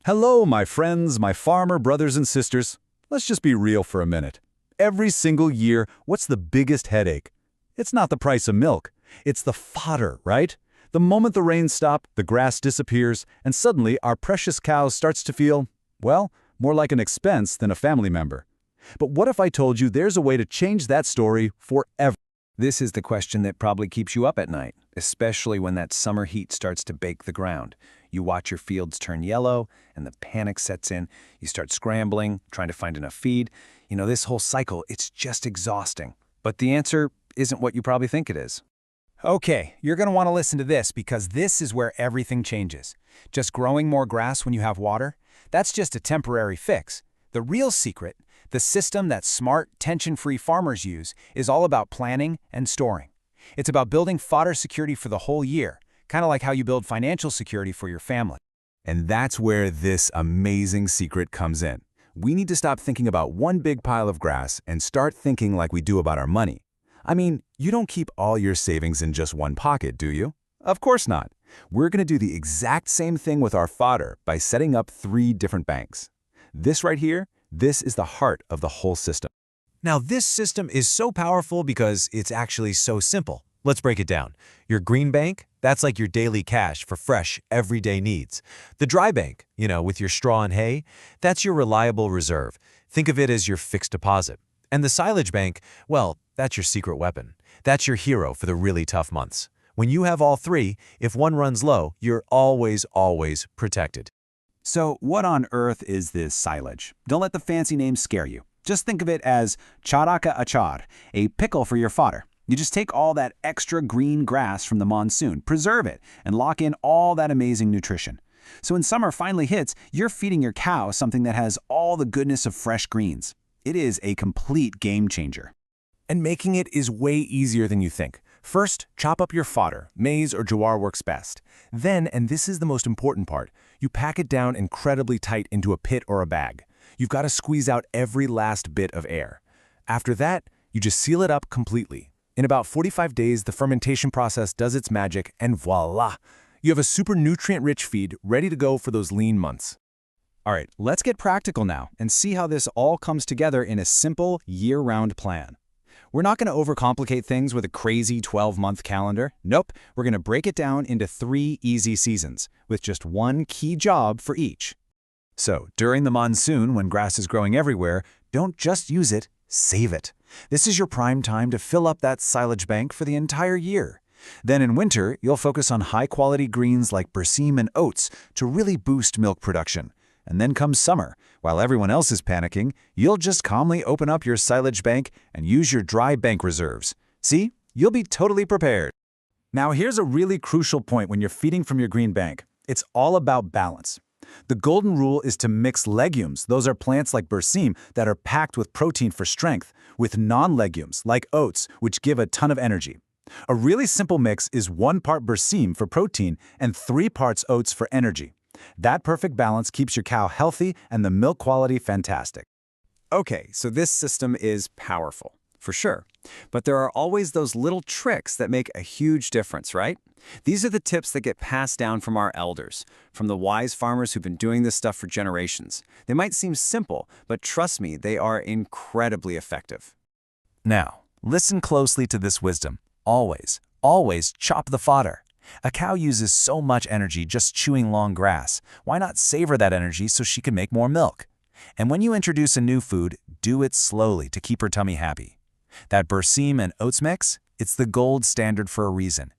Hello, my friends, my farmer brothers and sisters. Let's just be real for a minute. Every single year, what's the biggest headache? It's not the price of milk. It's the fodder, right? The moment the rains stop, the grass disappears, and suddenly our precious cow starts to feel, well, more like an expense than a family member. But what if I told you there's a way to change that story forever? This is the question that probably keeps you up at night, especially when that summer heat starts to bake the ground. You watch your fields turn yellow, and the panic sets in. You start scrambling, trying to find enough feed. This whole cycle, it's just exhausting. But the answer isn't what you probably think it is. Okay, you're going to want to listen to this because this is where everything changes. Just growing more grass when you have water? That's just a temporary fix. The real secret, the system that smart, tension-free farmers use, is all about planning and storing. It's about building fodder security for the whole year, kind of like how you build financial security for your family. And that's where this amazing secret comes in. We need to stop thinking about one big pile of grass and start thinking like we do about our money. I mean, you don't keep all your savings in just one pocket, do you? Of course not. We're going to do the exact same thing with our fodder by setting up 3 different banks. This right here, this is the heart of the whole system. Now, this system is so powerful because it's actually so simple. Let's break it down. Your green bank, that's like your daily cash for fresh, everyday needs. The dry bank, with your straw and hay, that's your reliable reserve. Think of it as your fixed deposit. And the silage bank, well, that's your secret weapon. That's your hero for the really tough months. When you have all 3, if one runs low, you're always protected. So what on earth is this silage? Don't let the fancy names scare you. Just think of it as charaka achar, a pickle for your fodder. You just take all that extra green grass from the monsoon, preserve it, and lock in all that amazing nutrition. So when summer finally hits, you're feeding your cow something that has all the goodness of fresh greens. It is a complete game changer. And making it is way easier than you think. First, chop up your fodder. Maize or jowar works best. Then, and this is the most important part, you pack it down incredibly tight into a pit or a bag. You've got to squeeze out every last bit of air. After that, you just seal it up completely. In about 45 days, the fermentation process does its magic, and voila! You have a super nutrient-rich feed ready to go for those lean months. All right, let's get practical now and see how this all comes together in a simple, year-round plan. We're not going to overcomplicate things with a crazy 12-month calendar. Nope, we're going to break it down into 3 easy seasons, with just one key job for each. So, during the monsoon, when grass is growing everywhere, don't just use it, save it. This is your prime time to fill up that silage bank for the entire year. Then in winter, you'll focus on high-quality greens like berseem and oats to really boost milk production. And then comes summer, while everyone else is panicking, you'll just calmly open up your silage bank and use your dry bank reserves. See, you'll be totally prepared. Now here's a really crucial point when you're feeding from your green bank. It's all about balance. The golden rule is to mix legumes, those are plants like berseem that are packed with protein for strength, with non-legumes like oats, which give a ton of energy. A really simple mix is 1 part berseem for protein and 3 parts oats for energy. That perfect balance keeps your cow healthy and the milk quality fantastic. Okay, so this system is powerful, for sure. But there are always those little tricks that make a huge difference, right? These are the tips that get passed down from our elders, from the wise farmers who've been doing this stuff for generations. They might seem simple, but trust me, they are incredibly effective. Now, listen closely to this wisdom. Always chop the fodder. A cow uses so much energy just chewing long grass. Why not savor that energy so she can make more milk? And when you introduce a new food, do it slowly to keep her tummy happy. That berseem and oats mix, it's the gold standard for a reason.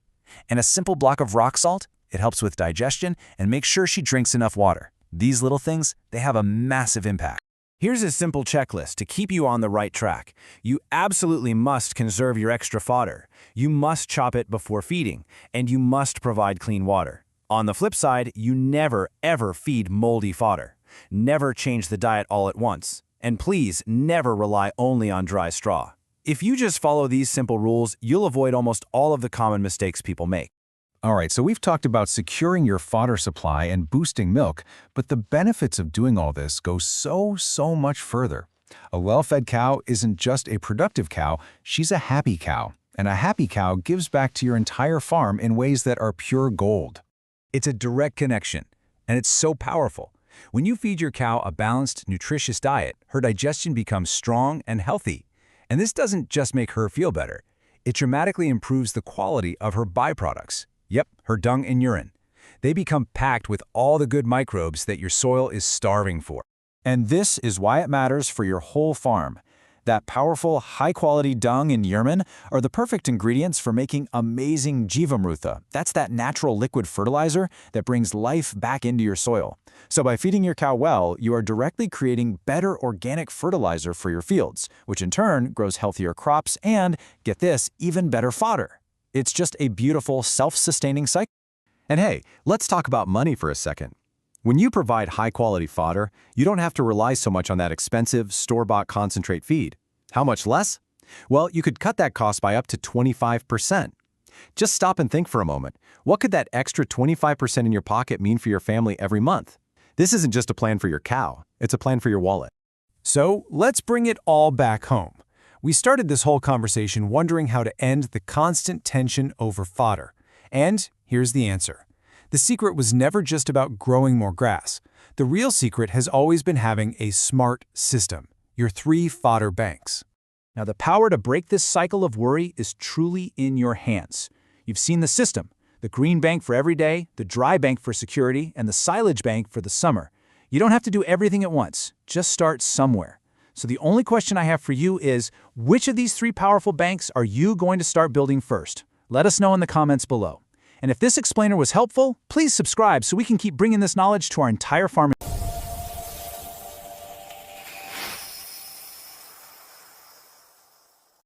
And a simple block of rock salt, it helps with digestion and makes sure she drinks enough water. These little things, they have a massive impact. Here's a simple checklist to keep you on the right track. You absolutely must conserve your extra fodder. You must chop it before feeding, and you must provide clean water. On the flip side, you never, ever feed moldy fodder. Never change the diet all at once. And please, never rely only on dry straw. If you just follow these simple rules, you'll avoid almost all of the common mistakes people make. All right, so we've talked about securing your fodder supply and boosting milk, but the benefits of doing all this go so much further. A well-fed cow isn't just a productive cow, she's a happy cow. And a happy cow gives back to your entire farm in ways that are pure gold. It's a direct connection, and it's so powerful. When you feed your cow a balanced, nutritious diet, her digestion becomes strong and healthy. And this doesn't just make her feel better. It dramatically improves the quality of her byproducts. Yep, her dung and urine. They become packed with all the good microbes that your soil is starving for. And this is why it matters for your whole farm. That powerful, high-quality dung and urine are the perfect ingredients for making amazing Jivamrutha. That's that natural liquid fertilizer that brings life back into your soil. So by feeding your cow well, you are directly creating better organic fertilizer for your fields, which in turn grows healthier crops and, get this, even better fodder. It's just a beautiful, self-sustaining cycle. And hey, let's talk about money for a second. When you provide high-quality fodder, you don't have to rely so much on that expensive, store-bought concentrate feed. How much less? Well, you could cut that cost by up to 25%. Just stop and think for a moment. What could that extra 25% in your pocket mean for your family every month? This isn't just a plan for your cow, it's a plan for your wallet. So let's bring it all back home. We started this whole conversation wondering how to end the constant tension over fodder. And here's the answer. The secret was never just about growing more grass. The real secret has always been having a smart system, your 3 fodder banks. Now, the power to break this cycle of worry is truly in your hands. You've seen the system, the green bank for every day, the dry bank for security, and the silage bank for the summer. You don't have to do everything at once. Just start somewhere. So the only question I have for you is, which of these 3 powerful banks are you going to start building first? Let us know in the comments below. And if this explainer was helpful, please subscribe so we can keep bringing this knowledge to our entire farming.